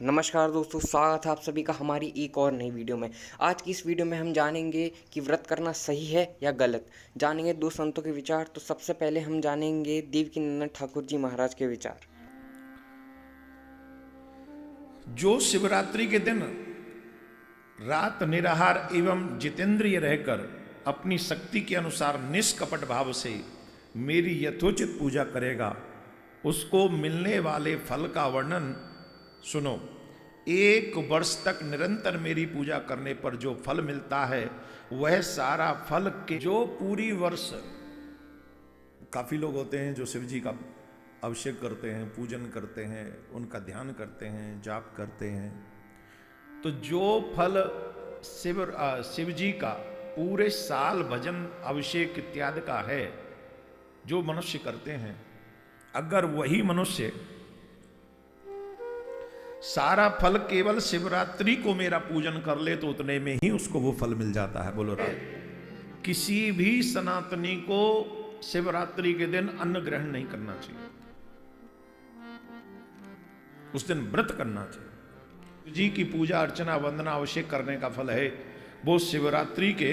नमस्कार दोस्तों, स्वागत है आप सभी का हमारी एक और नई वीडियो में। आज की इस वीडियो में हम जानेंगे कि व्रत करना सही है या गलत। जानेंगे दो संतों के विचार। तो सबसे पहले हम जानेंगे देवकीनंदन ठाकुर जी महाराज के विचार। जो शिवरात्रि के दिन रात निराहार एवं जितेंद्रिय रहकर अपनी शक्ति के अनुसार निष्कपट भाव से मेरी यथोचित पूजा करेगा, उसको मिलने वाले फल का वर्णन सुनो। 1 वर्ष तक निरंतर मेरी पूजा करने पर जो फल मिलता है वह सारा फल के जो पूरी वर्ष। काफी लोग होते हैं जो शिव जी का अभिषेक करते हैं, पूजन करते हैं, उनका ध्यान करते हैं, जाप करते हैं। तो जो फल शिव जी का पूरे साल भजन अभिषेक इत्यादि का है, जो मनुष्य करते हैं, अगर वही मनुष्य सारा फल केवल शिवरात्रि को मेरा पूजन कर ले तो उतने में ही उसको वो फल मिल जाता है। बोलो राम। किसी भी सनातनी को शिवरात्रि के दिन अन्न ग्रहण नहीं करना चाहिए, उस दिन व्रत करना चाहिए। जी की पूजा अर्चना वंदना अभिषेक करने का फल है, वो शिवरात्रि के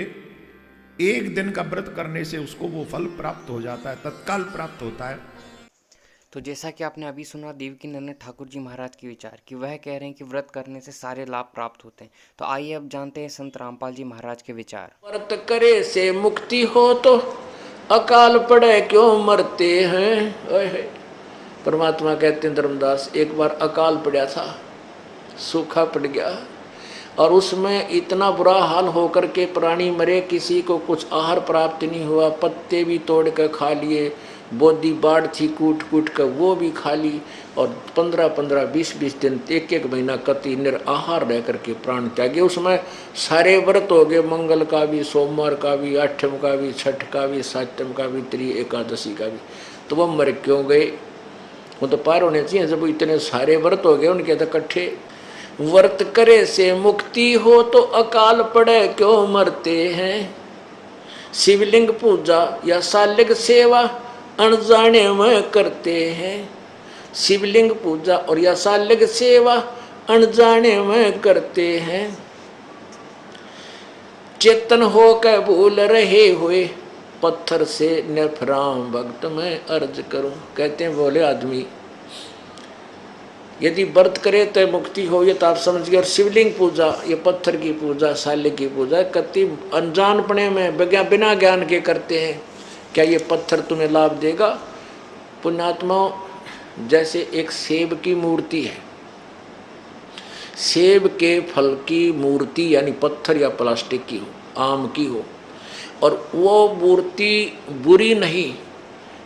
1 दिन का व्रत करने से उसको वो फल प्राप्त हो जाता है, तत्काल प्राप्त होता है। तो जैसा कि आपने अभी सुना देवकीनंदन ठाकुर जी महाराज के विचार कि वह कह रहे हैं कि व्रत करने से सारे लाभ प्राप्त होते हैं। तो आइए अब जानते हैं संत रामपाल जी महाराज के विचार। व्रत करे से मुक्ति हो तो अकाल पड़े क्यों मरते हैं। ओए परमात्मा कहते हैं धर्मदास, एक बार अकाल पड़ा था, सूखा पड़ गया और उसमें इतना बुरा हाल होकर के प्राणी मरे, किसी को कुछ आहार प्राप्त नहीं हुआ, पत्ते भी तोड़ कर खा लिए, बोदी बाढ़ थी कूट कूट कर वो भी खा ली, और 15-15, 20-20 दिन, 1-1 महीना कति निराहार रह करके प्राण त्यागे। उसमें सारे व्रत हो गए, मंगल का भी, सोमवार का भी, आठम का भी, छठ का भी, सातम का भी, त्रि एकादशी का भी। तो वह मर क्यों गए? वो तो पार होने चाहिए। जब इतने सारे व्रत हो गए उनके तो इकट्ठे। व्रत करे से मुक्ति हो तो अकाल पड़े क्यों मरते हैं। शिवलिंग पूजा या सालिग सेवा अनजाने में करते हैं। शिवलिंग पूजा और या सालिग सेवा अनजाने में करते हैं। चेतन होकर भूल रहे हुए पत्थर से नफराम भक्त में अर्ज करूं। कहते हैं बोले आदमी यदि व्रत करे तो मुक्ति हो, ये तो आप समझिए। और शिवलिंग पूजा, ये पत्थर की पूजा, सालिग की पूजा कति अनजानपने में बिना ज्ञान के करते हैं। क्या ये पत्थर तुम्हें लाभ देगा? पुण्यात्माओं, जैसे एक सेब की मूर्ति है, सेब के फल की मूर्ति यानी पत्थर या प्लास्टिक की हो, आम की हो, और वो मूर्ति बुरी नहीं,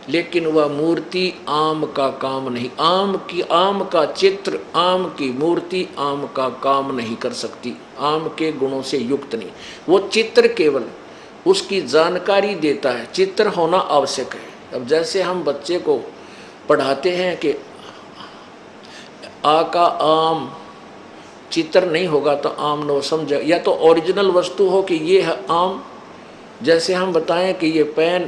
लेकिन वह मूर्ति आम का काम नहीं, आम का चित्र, आम की मूर्ति आम का काम नहीं कर सकती, आम के गुणों से युक्त नहीं। वो चित्र केवल उसकी जानकारी देता है, चित्र होना आवश्यक है। अब जैसे हम बच्चे को पढ़ाते हैं कि आ का आम, चित्र नहीं होगा तो आम न समझे, या तो ओरिजिनल वस्तु हो कि ये है आम। जैसे हम बताएं कि ये पेन,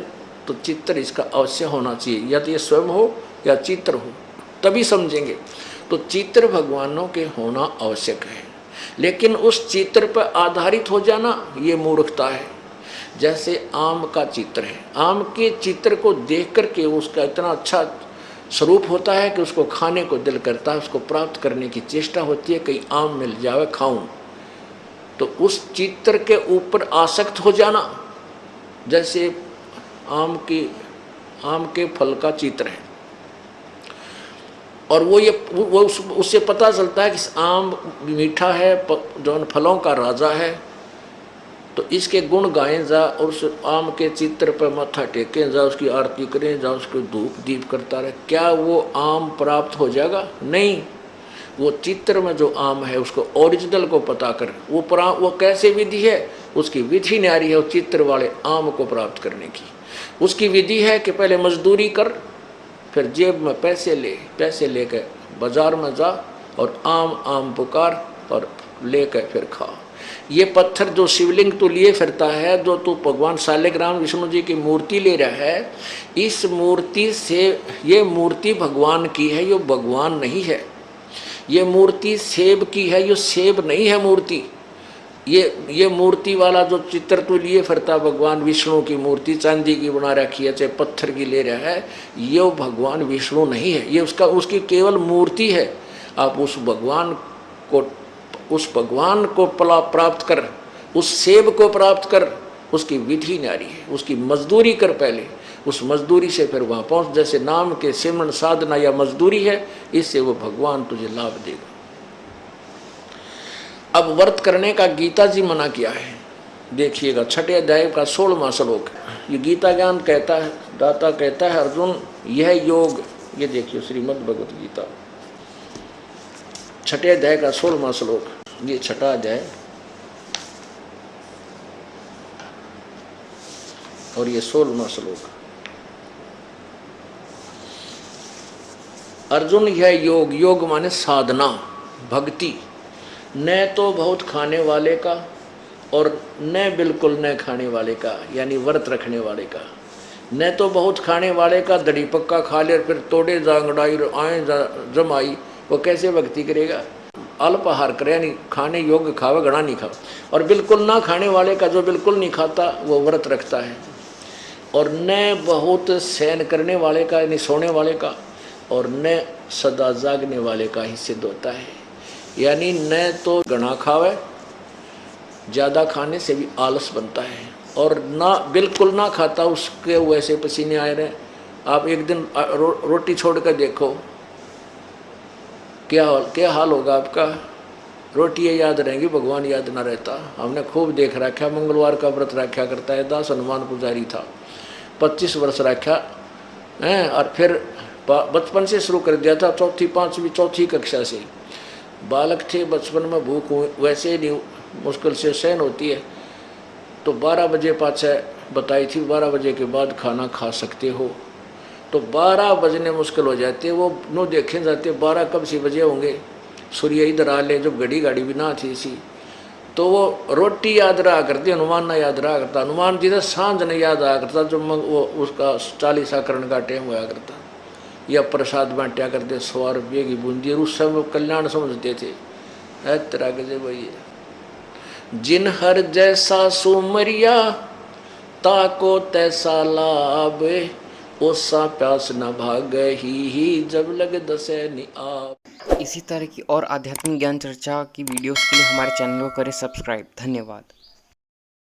तो चित्र इसका अवश्य होना चाहिए, या तो ये स्वयं हो या चित्र हो, तभी समझेंगे। तो चित्र भगवानों के होना आवश्यक है, लेकिन उस चित्र पर आधारित हो जाना ये मूर्खता है। जैसे आम का चित्र है, आम के चित्र को देख करके उसका इतना अच्छा स्वरूप होता है कि उसको खाने को दिल करता है, उसको प्राप्त करने की चेष्टा होती है, कहीं आम मिल जाए खाऊं। तो उस चित्र के ऊपर आसक्त हो जाना, जैसे आम के फल का चित्र है, और वो उससे पता चलता है कि आम मीठा है, जो फलों का राजा है, तो इसके गुण गाएं जा, और उस आम के चित्र पर माथा टेकें जा, उसकी आरती करें जा, उसको धूप दीप करता रहे। क्या वो आम प्राप्त हो जाएगा? नहीं। वो चित्र में जो आम है उसको ओरिजिनल को पता कर, वो कैसे विधि है, उसकी विधि न्यारी है उस चित्र वाले आम को प्राप्त करने की। उसकी विधि है कि पहले मजदूरी कर, फिर जेब में पैसे लेकर बाजार में जा और आम पुकार और लेकर फिर खा। ये पत्थर जो शिवलिंग तू लिए फिरता है, जो तू भगवान शालिग्राम विष्णु जी की मूर्ति ले रहा है, इस मूर्ति से, ये मूर्ति भगवान की है, ये भगवान नहीं है। ये मूर्ति सेब की है, ये सेब नहीं है मूर्ति। ये मूर्ति वाला जो चित्र तो लिए फिरता भगवान विष्णु की मूर्ति चांदी की बना रखी है, चाहे पत्थर की ले रहा है, ये भगवान विष्णु नहीं है, ये उसकी केवल मूर्ति है। आप उस भगवान को प्राप्त कर, उस सेब को प्राप्त कर, उसकी विधि न्यारी है, उसकी मजदूरी कर पहले, उस मजदूरी से फिर वहाँ पहुँच। जैसे नाम के सिमरन साधना या मजदूरी है, इससे वो भगवान तुझे लाभ देगा। अब व्रत करने का गीता जी मना किया है, देखिएगा 6 अध्याय का 16वां श्लोक। ये गीता ज्ञान कहता है, दाता कहता है अर्जुन यह योग, ये देखिए श्रीमद् भगवत गीता 6 अध्याय का 16वां श्लोक, ये 6वां अध्याय और ये 16वां श्लोक। अर्जुन यह योग, योग माने साधना भक्ति, न तो बहुत खाने वाले का और न बिल्कुल न खाने वाले का, यानी व्रत रखने वाले का। न तो बहुत खाने वाले का दड़ी पक्का खा ले और फिर तोड़े जांगड़ाई आए जमाई, वो कैसे भक्ति करेगा? अल्पाहार करे, यानी खाने योग्य खावे, घना नहीं खावे। और बिल्कुल ना खाने वाले का, जो बिल्कुल नहीं खाता, वो व्रत रखता है। और न बहुत सहन करने वाले का, यानी सोने वाले का, और न सदा जागने वाले का ही सिद्ध होता है। यानी न तो घना खावे, ज़्यादा खाने से भी आलस बनता है, और ना बिल्कुल ना खाता, उसके वैसे पसीने आए रहे। आप एक दिन रोटी छोड़ कर देखो क्या हाल होगा आपका। रोटियाँ याद रहेंगी, भगवान याद ना रहता। हमने खूब देख रखा, मंगलवार का व्रत रखा करता है, दास हनुमान पुजारी था, 25 वर्ष रखा है, और फिर बचपन से शुरू कर दिया था, 4वीं 5वीं 4थी कक्षा से। बालक थे, बचपन में भूख वैसे ही नहीं मुश्किल से सहन होती है, तो 12 बजे पाछे बताई थी, 12 बजे के बाद खाना खा सकते हो। तो 12 बजने मुश्किल हो जाते, वो नो देखे जाते 12 कब से बजे होंगे, सूर्य इधर आ ले, जब गाड़ी भी ना थी सी। तो वो रोटी याद रहा करती, हनुमान ना याद रहा करता। हनुमान जी ने सांझ नहीं याद आया करता, जब वो उसका 40 का टाइम होया करता, या प्रसाद बांटा करते 100 रुपये की बूंदी, और उस समय कल्याण समझते थे। है तेरा गजे भाई, जिन हर जैसा सुमरिया ताको तैसा लाभ, ओसा प्यास न भाग ही जब लग दसे नि आप। इसी तरह की और आध्यात्मिक ज्ञान चर्चा की वीडियोस के लिए हमारे चैनल को करें सब्सक्राइब। धन्यवाद।